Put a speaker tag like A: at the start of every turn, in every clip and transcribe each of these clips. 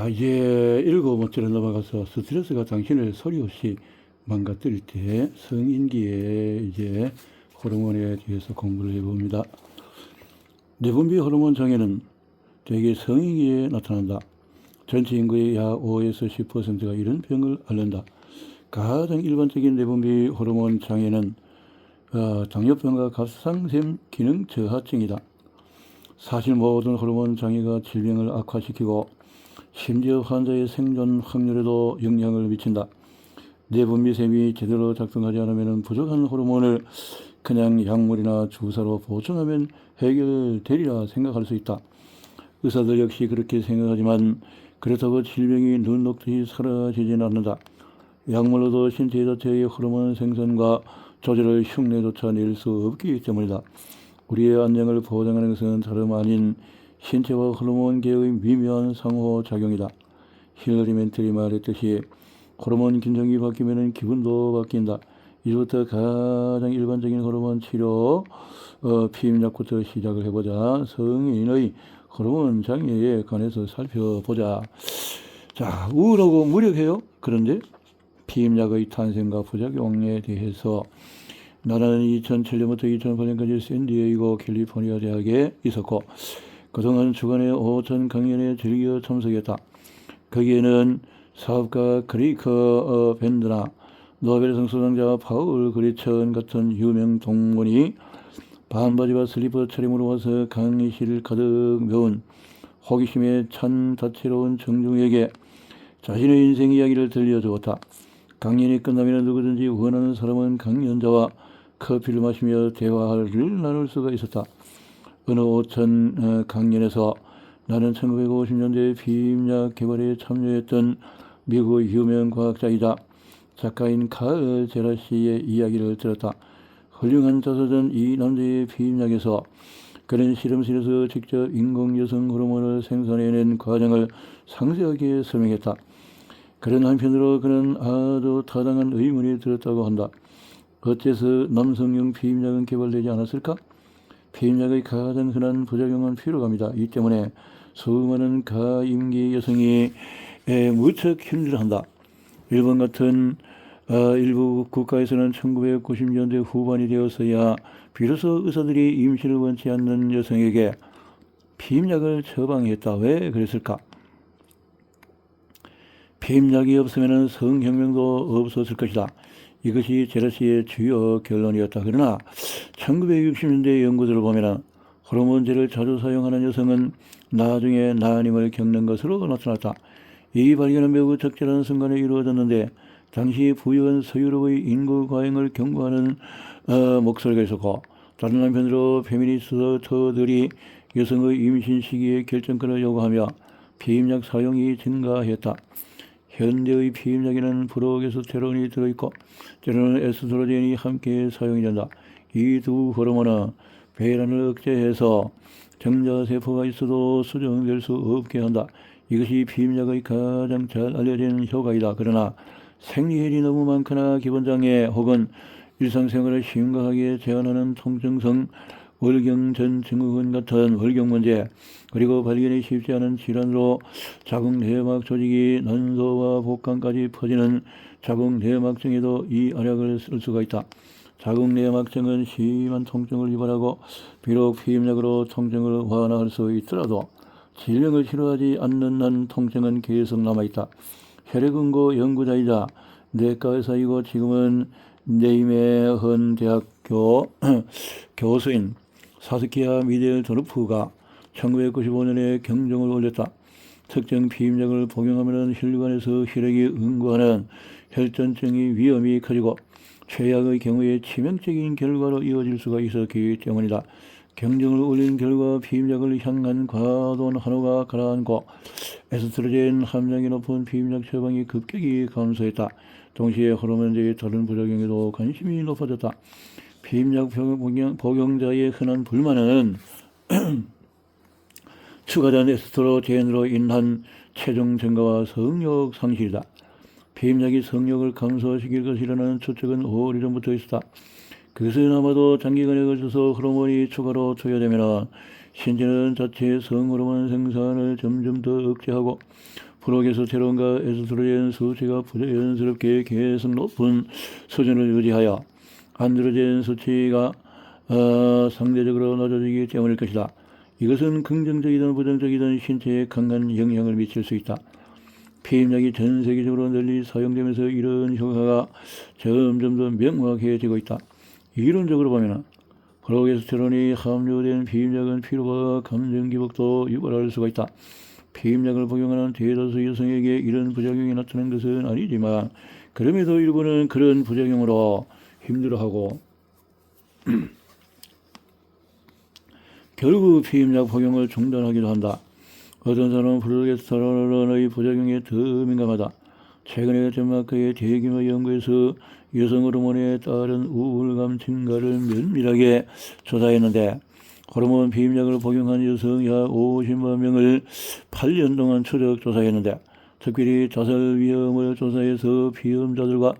A: 이제 7번째로 넘어가서 스트레스가 당신을 소리 없이 망가뜨릴 때 성인기에 이제 호르몬에 대해서 공부를 해봅니다. 내분비 호르몬 장애는 대개 성인기에 나타난다. 전체 인구의 약 5에서 10%가 이런 병을 앓는다. 가장 일반적인 내분비 호르몬 장애는 당뇨병과 갑상샘 기능 저하증이다. 사실 모든 호르몬 장애가 질병을 악화시키고 심지어 환자의 생존 확률에도 영향을 미친다. 내분비샘이 제대로 작동하지 않으면 부족한 호르몬을 그냥 약물이나 주사로 보충하면 해결되리라 생각할 수 있다. 의사들 역시 그렇게 생각하지만 그렇다고 질병이 눈 녹듯이 사라지지는 않는다. 약물로도 신체 자체의 호르몬 생산과 조절을 흉내조차 낼 수 없기 때문이다. 우리의 안녕을 보장하는 것은 다름 아닌 신체와 호르몬 계의 미묘한 상호작용이다. 힐러리 맨틀이 말했듯이 호르몬 긴장이 바뀌면 기분도 바뀐다. 이제부터 가장 일반적인 호르몬 치료 피임약부터 시작을 해보자. 성인의 호르몬 장애에 관해서 살펴보자. 자, 우울하고 무력해요. 그런데 피임약의 탄생과 부작용에 대해서 나라는 2007년부터 2008년까지 샌디에이고 캘리포니아 대학에 있었고 그동안 주간에 5천 강연에 즐겨 참석했다. 거기에는 사업가 크레이커 밴드나 노벨상 수상자 파울 그리천 같은 유명 동문이 반바지와 슬리퍼 차림으로 와서 강의실을 가득 메운 호기심에 찬 다채로운 청중에게 자신의 인생 이야기를 들려주었다. 강연이 끝나면 누구든지 원하는 사람은 강연자와 커피를 마시며 대화를 나눌 수가 있었다. 어느 오천 강연에서 나는 1950년대 피임약 개발에 참여했던 미국 유명 과학자이자 작가인 칼 제라시의 이야기를 들었다. 훌륭한 자서전 이 남자의 피임약에서 그는 실험실에서 직접 인공 여성 호르몬을 생산해낸 과정을 상세하게 설명했다. 그런 한편으로 그는 아주 타당한 의문이 들었다고 한다. 어째서 남성용 피임약은 개발되지 않았을까? 피임약의 가장 흔한 부작용은 피로감이다. 이 때문에 수많은 가임기 여성이 무척 힘들어한다. 일본 같은 일부 국가에서는 1990년대 후반이 되어서야 비로소 의사들이 임신을 원치 않는 여성에게 피임약을 처방했다. 왜 그랬을까? 피임약이 없으면 성혁명도 없었을 것이다. 이것이 제라시의 주요 결론이었다. 그러나 1960년대 연구들을 보면 호르몬제를 자주 사용하는 여성은 나중에 난임을 겪는 것으로 나타났다. 이 발견은 매우 적절한 순간에 이루어졌는데 당시 부유한 서유럽의 인구 과잉을 경고하는 목소리가 있었고 다른 한편으로 페미니스트들이 여성의 임신 시기의 결정권을 요구하며 피임약 사용이 증가했다. 현대의 피임약에는 프로게스테론이 들어있고 때로는 에스트로겐이 함께 사용이 된다. 이 두 호르몬은 배란을 억제해서 정자세포가 있어도 수정될 수 없게 한다. 이것이 피임약의 가장 잘 알려진 효과이다. 그러나 생리혈이 너무 많거나 기본장애 혹은 일상생활을 심각하게 제한하는 통증성 월경전 증후군 같은 월경 문제 그리고 발견이 쉽지 않은 질환으로 자궁 내막 조직이 난소와 복강까지 퍼지는 자궁 내막증에도 이 알약을 쓸 수가 있다. 자궁 내막증은 심한 통증을 유발하고 비록 피임약으로 통증을 완화할 수 있더라도 질병을 치료하지 않는 한 통증은 계속 남아있다. 혈액응고 연구자이자 내과 의사이고 지금은 네이메헌 대학교 교수인 사스키아 미델도르프가 1995년에 경종을 울렸다. 특정 피임약을 복용하면 혈관에서 혈액이 응고하는 혈전증의 위험이 커지고 최악의 경우에 치명적인 결과로 이어질 수가 있었기 때문이다. 경종을 울린 결과 피임약을 향한 과도한 환호가 가라앉고 에스트로겐 함량이 높은 피임약 처방이 급격히 감소했다. 동시에 호르몬제의 다른 부작용에도 관심이 높아졌다. 피임약 복용자의 흔한 불만은 추가된 에스트로겐으로 인한 체중 증가와 성욕 상실이다. 피임약이 성욕을 감소시킬 것이라는 추측은 오래전부터 있었다. 그것은 아마도 장기간에 걸쳐서 호르몬이 추가로 투여되면 신체는 자체 성호르몬 생산을 점점 더 억제하고 프로게스테론과 에스트로겐 수치가 부자연스럽게 계속 높은 수준을 유지하여 안드로겐 수치가 상대적으로 낮아지기 때문일 것이다. 이것은 긍정적이든 부정적이든 신체에 강한 영향을 미칠 수 있다. 피임약이 전 세계적으로 널리 사용되면서 이런 효과가 점점 더 명확해지고 있다. 이론적으로 보면 프로게스테론이 함유된 피임약은 피로와 감정 기복도 유발할 수가 있다. 피임약을 복용하는 대다수 여성에게 이런 부작용이 나타나는 것은 아니지만 그럼에도 일부는 그런 부작용으로 힘들어하고 결국 피임약 복용을 중단하기도 한다. 어떤 사람은 프로게스테론의 부작용에 더 민감하다. 최근에 덴마크의 대규모 연구에서 여성 호르몬에 따른 우울감 증가를 면밀하게 조사했는데 호르몬 피임약을 복용한 여성 약 50만 명을 8년 동안 추적 조사했는데 특별히 자살 위험을 조사해서 피임자들과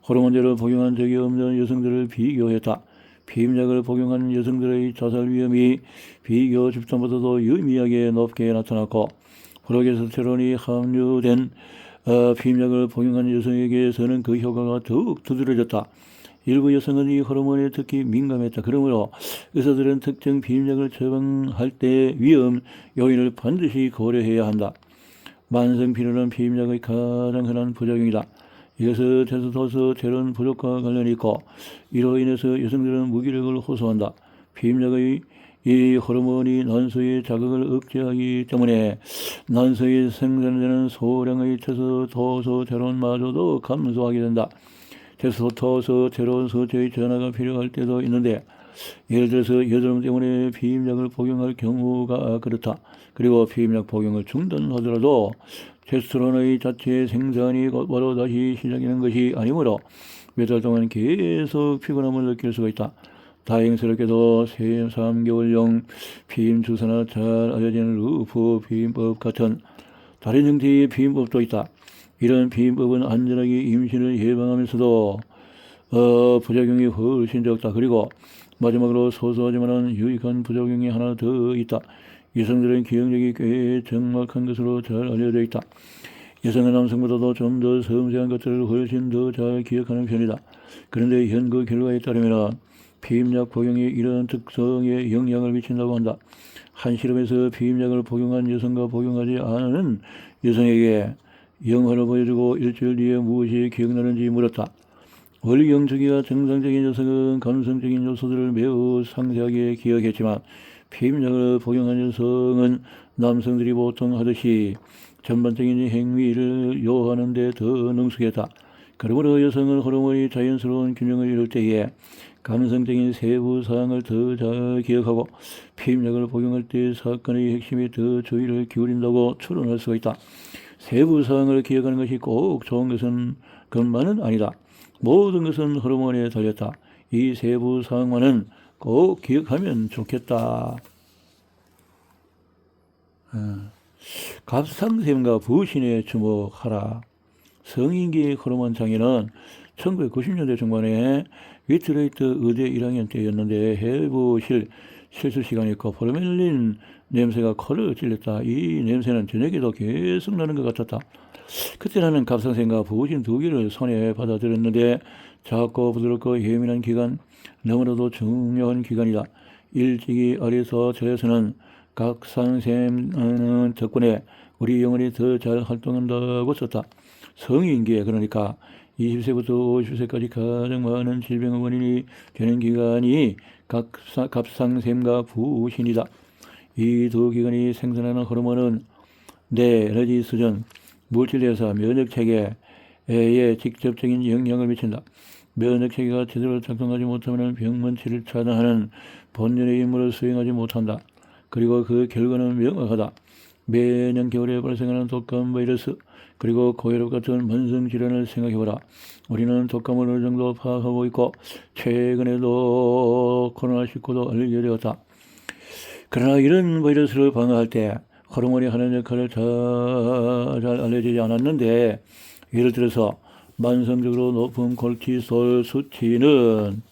A: 호르몬제를 복용한 적이 없는 여성들을 비교했다. 피임약을 복용한 여성들의 자살 위험이 비교 집단보다도 유의미하게 높게 나타났고 프로게스테론이 함유된 피임약을 복용한 여성에게서는 그 효과가 더욱 두드러졌다. 일부 여성은 이 호르몬에 특히 민감했다. 그러므로 의사들은 특정 피임약을 처방할 때 위험 요인을 반드시 고려해야 한다. 만성 피로는 피임약의 가장 흔한 부작용이다. 이것은 테스토스테론 부족과 관련이 있고 이로 인해서 여성들은 무기력을 호소한다. 피임약의 이 호르몬이 난소의 자극을 억제하기 때문에 난소에 생산되는 소량의 테스토스테론마저도 감소하게 된다. 테스토스테론 수치의 전하가 필요할 때도 있는데 예를 들어서 여드름 때문에 피임약을 복용할 경우가 그렇다. 그리고 피임약 복용을 중단하더라도 테스토스테론의 자체 생산이 곧바로 다시 시작되는 것이 아니므로 몇 달 동안 계속 피곤함을 느낄 수가 있다. 다행스럽게도 3개월용 피임 주사나 잘 알려진 루프 피임법 같은 다른 형태의 피임법도 있다. 이런 피임법은 안전하게 임신을 예방하면서도 부작용이 훨씬 적다. 그리고 마지막으로 소소하지만 유익한 부작용이 하나 더 있다. 여성들은 기억력이 꽤 정확한 것으로 잘 알려져 있다. 여성은 남성보다도 좀 더 섬세한 것들을 훨씬 더 잘 기억하는 편이다. 그런데 연구 결과에 따르면 피임약 복용이 이런 특성에 영향을 미친다고 한다. 한 실험에서 피임약을 복용한 여성과 복용하지 않은 여성에게 영화를 보여주고 일주일 뒤에 무엇이 기억나는지 물었다. 원리경주기가 정상적인 여성은 감성적인 요소들을 매우 상세하게 기억했지만 피임약을 복용한 여성은 남성들이 보통 하듯이 전반적인 행위를 요하는 데 더 능숙했다. 그러므로 여성은 호르몬이 자연스러운 균형을 이룰 때에 감성적인 세부 사항을 더 잘 기억하고 피임약을 복용할 때 사건의 핵심에 더 주의를 기울인다고 추론할 수가 있다. 세부 사항을 기억하는 것이 꼭 좋은 것만은 아니다. 모든 것은 호르몬에 달렸다. 이 세부 사항만은 꼭 기억하면 좋겠다. 갑상샘과 부신에 주목하라. 성인기 호르몬 장애는 1990년대 중반에 위트레이트 의대 1학년 때였는데 해부실 실수 시간이었고 포르멜린 냄새가 코를 찔렸다. 이 냄새는 저녁에도 계속 나는 것 같았다. 그때 나는 갑상샘과 부신 두 개를 손에 받아들였는데 작고 부드럽고 예민한 기관, 너무나도 중요한 기관이다. 일찍이 어려서 저에서는 갑상샘 덕분에 우리 영혼이 더 잘 활동한다고 썼다. 성인기에 그러니까 20세부터 50세까지 가장 많은 질병의 원인이 되는 기관이 갑상샘과 부신이다. 이 두 기관이 생산하는 호르몬은 뇌, 에너지 수준, 물질대사, 면역체계에 직접적인 영향을 미친다. 면역체계가 제대로 작동하지 못하면 병원치를 차단하는 본연의 임무를 수행하지 못한다. 그리고 그 결과는 명확하다. 매년 겨울에 발생하는 독감 바이러스 그리고 고혈압 같은 만성 질환을 생각해보라. 우리는 독감을 어느 정도 파악하고 있고 최근에도 코로나19도 알게 되었다. 그러나 이런 바이러스를 방어할 때 호르몬이 하는 역할을 잘 알려지지 않았는데 예를 들어서 만성적으로 높은 콜티솔 수치는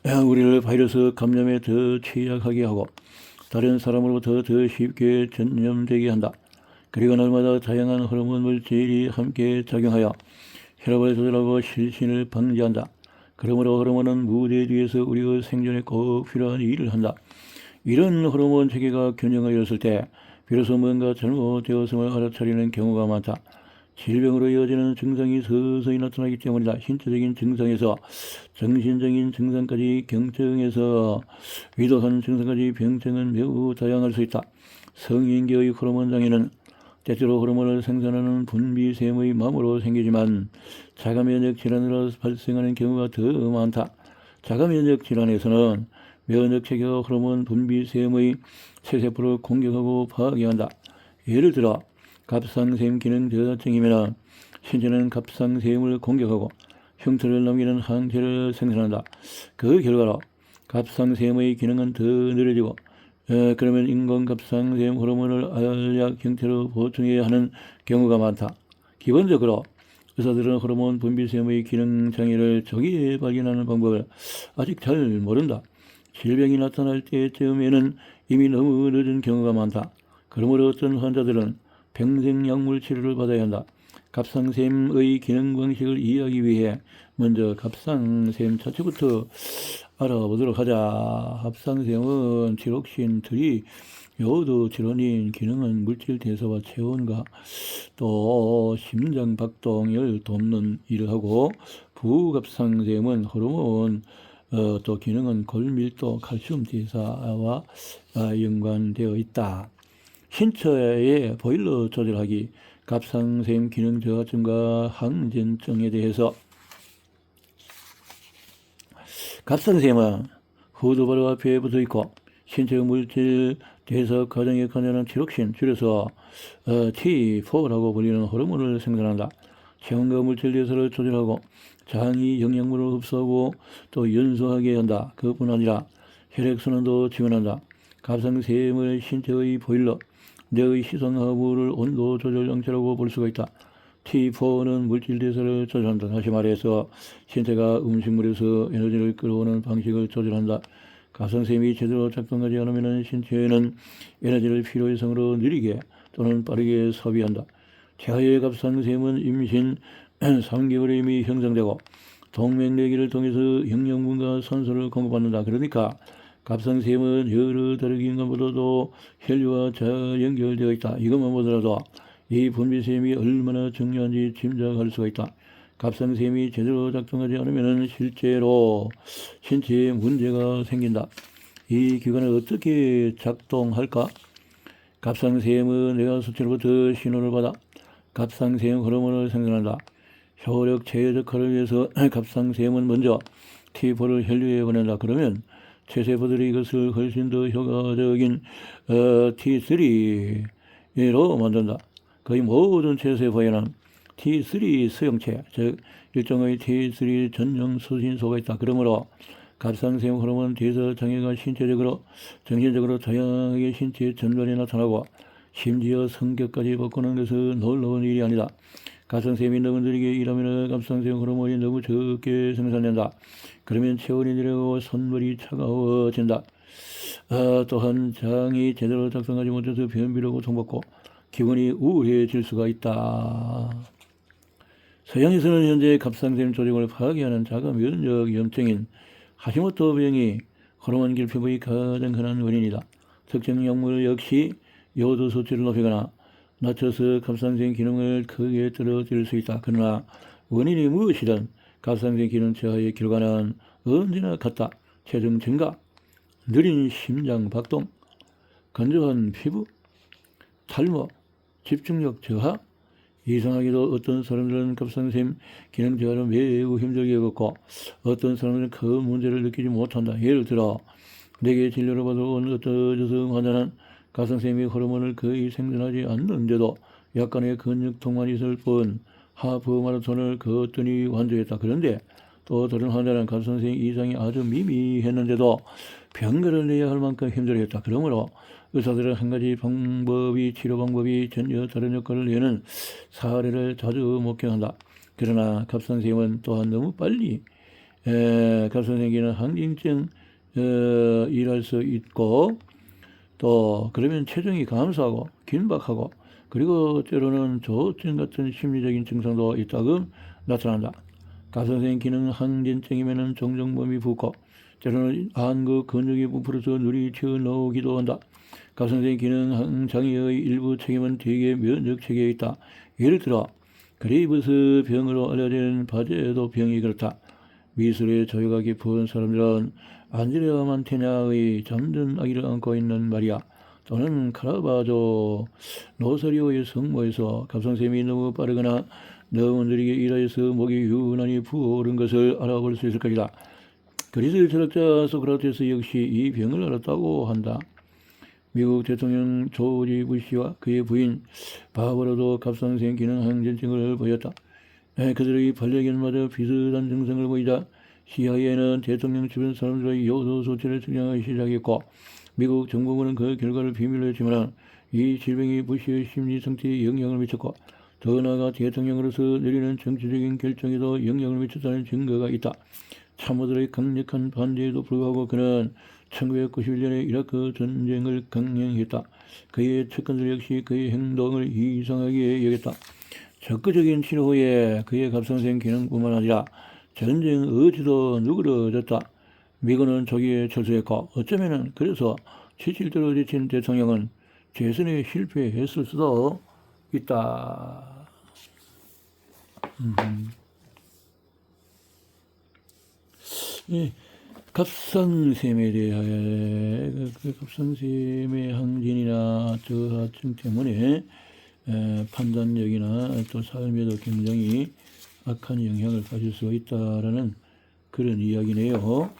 A: 우리를 바이러스 감염에 더 취약하게 하고 다른 사람으로부터 더 쉽게 전염되게 한다. 그리고 날마다 다양한 호르몬 물질이 함께 작용하여 혈압을 조절하고 실신을 방지한다. 그러므로 호르몬은 무대 뒤에서 우리의 생존에 꼭 필요한 일을 한다. 이런 호르몬 체계가 균형을 잃었을 때 비로소 뭔가 잘못되었음을 알아차리는 경우가 많다. 질병으로 이어지는 증상이 서서히 나타나기 때문이다. 신체적인 증상에서 정신적인 증상까지 경증에서 위독한 증상까지 병증은 매우 다양할 수 있다. 성인계의 호르몬 장애는 때때로 호르몬을 생산하는 분비샘의 마모로 생기지만 자가면역 질환으로 발생하는 경우가 더 많다. 자가면역 질환에서는 면역체계가 호르몬 분비샘의 세세포를 공격하고 파괴한다. 예를 들어 갑상샘 기능 저하증이면 신체는 갑상샘을 공격하고 흉터를 남기는 항체를 생산한다. 그 결과로 갑상샘의 기능은 더 느려지고 그러면 인공 갑상샘 호르몬을 알약 형태로 보충해야 하는 경우가 많다. 기본적으로 의사들은 호르몬 분비샘의 기능 장애를 조기에 발견하는 방법을 아직 잘 모른다. 질병이 나타날 때쯤에는 이미 너무 늦은 경우가 많다. 그러므로 어떤 환자들은 평생 약물 치료를 받아야 한다. 갑상샘의 기능 방식을 이해하기 위해 먼저 갑상샘 자체부터 알아보도록 하자. 갑상샘은 티록신, 트리, 요오드, 지로닌, 기능은 물질 대사와 체온과 또 심장 박동을 돕는 일을 하고, 부갑상샘은 호르몬, 또 기능은 골밀도, 칼슘 대사와 연관되어 있다. 신체의 보일러 조절하기, 갑상샘 기능 저하증과 항진증에 대해서. 갑상샘은 후두 바로 앞에 붙어 있고 신체 물질 대사 과정에 관여하는 티록신, 줄여서 T4라고 불리는 호르몬을 생산한다. 체온과 물질 대사를 조절하고 장이 영양분을 흡수하고 또 연소하게 한다. 그뿐 아니라 혈액순환도 지원한다. 갑상샘을 신체의 보일러, 뇌의 시선하부를 온도 조절 장치라고 볼 수가 있다. T4는 물질 대사를 조절한다. 다시 말해서 신체가 음식물에서 에너지를 끌어오는 방식을 조절한다. 갑상샘이 제대로 작동하지 않으면 신체는 에너지를 필요 이상으로 느리게 또는 빠르게 소비한다. 태아의 갑상샘은 임신 3개월에 이미 형성되고 동맥내기를 통해서 영양분과 산소를 공급받는다. 그러니까 갑상샘은 여러 다른 기관보다도 혈류와 잘 연결되어 있다. 이것만 보더라도 이 분비샘이 얼마나 중요한지 짐작할 수가 있다. 갑상샘이 제대로 작동하지 않으면 실제로 신체에 문제가 생긴다. 이 기관은 어떻게 작동할까? 갑상샘은 뇌와 수치로부터 신호를 받아 갑상샘 호르몬을 생산한다. 효력 최적화를 위해서 갑상샘은 먼저 T4를 혈류에 보낸다. 그러면 체세포들이 이것을 훨씬 더 효과적인 T3로 만든다. 거의 모든 체세포에는 T3 수용체, 즉 일종의 T3 전용 수신소가 있다. 그러므로 갑상샘 호르몬 대사 장애가 신체적으로, 정신적으로 다양하게 신체 전반에 나타나고 심지어 성격까지 바꾸는 것은 놀라운 일이 아니다. 갑상샘이 너무 느리게 일하면 갑상샘 호르몬이 너무 적게 생산된다. 그러면 체온이 내려가고 손물이 차가워진다. 또한 장이 제대로 작동하지 못해서 변비로 고통받고 기분이 우울해질 수가 있다. 서양에서는 현재 갑상샘 조직을 파괴하는 자가 면역 염증인 하시모토 병이 호르몬 결핍의 가장 흔한 원인이다. 특정 약물 역시 요오드 수치를 높이거나 낮춰서 갑상샘 기능을 크게 떨어뜨릴 수 있다. 그러나 원인이 무엇이든 갑상샘 기능 저하의 결과는 언제나 같다. 체중 증가, 느린 심장 박동, 건조한 피부, 탈모, 집중력 저하. 이상하게도 어떤 사람들은 갑상샘 기능 저하를 매우 힘들게 겪고 어떤 사람들은 큰 문제를 느끼지 못한다. 예를 들어 내게 진료를 받아 온 어떤 여성 환자는 갑상샘이 호르몬을 거의 생산하지 않는데도 약간의 근육통만 있을 뿐 하프 마라톤을 걷더니 완주했다. 그런데 또 다른 환자는 갑상샘 이상이 아주 미미했는데도 병가를 내야 할 만큼 힘들어했다. 그러므로 의사들은 한 가지 치료 방법이 전혀 다른 역할을 내는 사례를 자주 목격한다. 그러나 갑상샘은 또한 너무 빨리 갑상선기는 항진증 일할 수 있고 또 그러면 체중이 감소하고 긴박하고 그리고 때로는 조증 같은 심리적인 증상도 있다고 나타난다. 갑상선 기능 항진증이면은 종종 몸이 붓고 때로는 안구 근육이 부풀어서 눈이 튀어나오기도 한다. 갑상선 기능 장애의 일부 책임은 대개 면역 체계에 있다. 예를 들어 그레이브스 병으로 알려진 바제도 병이 그렇다. 미술의 조예가 깊은 사람들은 안드레아 만테냐의 잠든 아기를 안고 있는 마리아 또는 카라바조 노사리오의 성모에서 갑상샘이 너무 빠르거나 너무 느리게 일하여서 목이 유난히 부어오른 것을 알아볼 수 있을 것이다. 그리스 철학자 소크라테스 역시 이 병을 앓았다고 한다. 미국 대통령 조지 부시와 그의 부인 바버라도 갑상선 기능 항진증을 보였다. 그들의 반려견마다 비슷한 증상을 보이자 CIA는 대통령 주변 사람들의 요소 수치를 측량하기 시작했고 미국 정부는 그 결과를 비밀로 했지만 이 질병이 부시의 심리 상태에 영향을 미쳤고 더 나아가 대통령으로서 내리는 정치적인 결정에도 영향을 미쳤다는 증거가 있다. 참모들의 강력한 반대에도 불구하고 그는 1991년에 이라크 전쟁을 강행했다. 그의 측근들 역시 그의 행동을 이상하게 여겼다. 적극적인 치료 후에 그의 갑상선 기능뿐만 아니라 전쟁 의지도 누그러졌다. 미군은 조기에 철수했고 어쩌면은 그래서 지칠대로 지친 대통령은 재선에 실패했을 수도 있다. 예, 갑상샘에 대하여 갑상샘의 항진이나 저하증 때문에 판단력이나 또 삶에도 굉장히 악한 영향을 가질 수가 있다라는 그런 이야기네요.